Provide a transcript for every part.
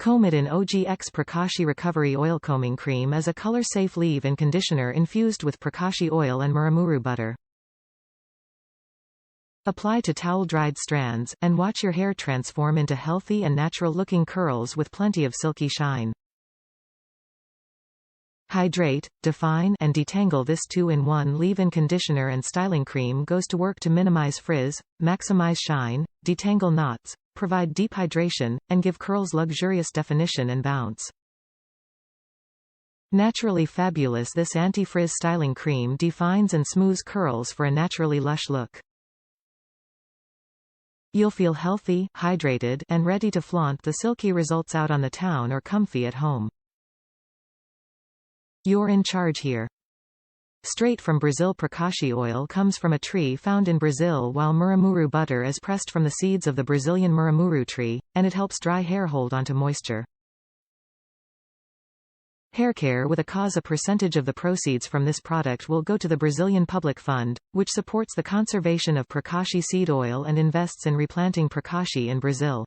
Comb It In OGX Pracaxi Recovery Oil Combing Cream is a color-safe leave-in conditioner infused with Pracaxi oil and Murumuru butter. Apply to towel-dried strands, and watch your hair transform into healthy and natural-looking curls with plenty of silky shine. Hydrate, define, and detangle. This 2-in-1 leave-in conditioner and styling cream goes to work to minimize frizz, maximize shine, detangle knots, provide deep hydration, and give curls luxurious definition and bounce. Naturally fabulous. This anti-frizz styling cream defines and smooths curls for a naturally lush look. You'll feel healthy, hydrated, and ready to flaunt the silky results out on the town or comfy at home. You're in charge here. Straight from Brazil. Pracaxi oil comes from a tree found in Brazil, while Murumuru butter is pressed from the seeds of the Brazilian Murumuru tree, and it helps dry hair hold onto moisture. Hair care with a cause. A percentage of the proceeds from this product will go to the Brazilian Public Fund, which supports the conservation of Pracaxi seed oil and invests in replanting Pracaxi in Brazil.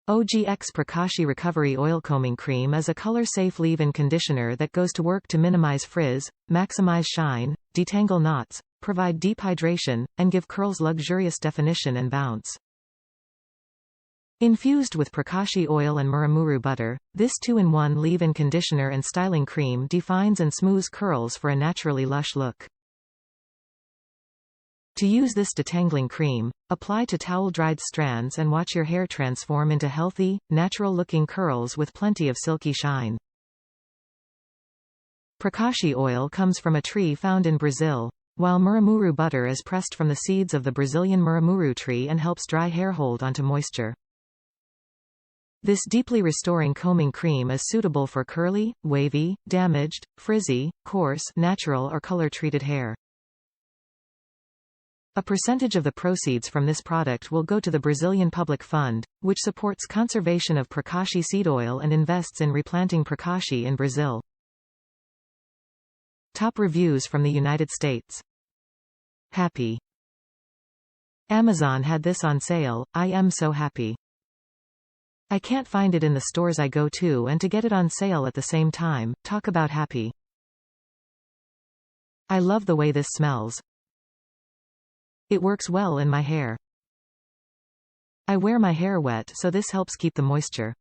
OGX Pracaxi Recovery Oil Combing Cream is a color-safe leave-in conditioner that goes to work to minimize frizz, maximize shine, detangle knots, provide deep hydration, and give curls luxurious definition and bounce. Infused with Pracaxi oil and Murumuru butter, this 2-in-1 leave-in conditioner and styling cream defines and smooths curls for a naturally lush look. To use this detangling cream, apply to towel-dried strands and watch your hair transform into healthy, natural-looking curls with plenty of silky shine. Pracaxi oil comes from a tree found in Brazil, while Murumuru butter is pressed from the seeds of the Brazilian Murumuru tree and helps dry hair hold onto moisture. This deeply restoring combing cream is suitable for curly, wavy, damaged, frizzy, coarse, natural or color-treated hair. A percentage of the proceeds from this product will go to the Brazilian Public Fund, which supports conservation of Pracaxi seed oil and invests in replanting Pracaxi in Brazil. Top reviews from the United States. Happy. Amazon had this on sale. I am so happy. I can't find it in the stores I go to, and to get it on sale at the same time, talk about happy. I love the way this smells. It works well in my hair. I wear my hair wet, so this helps keep the moisture.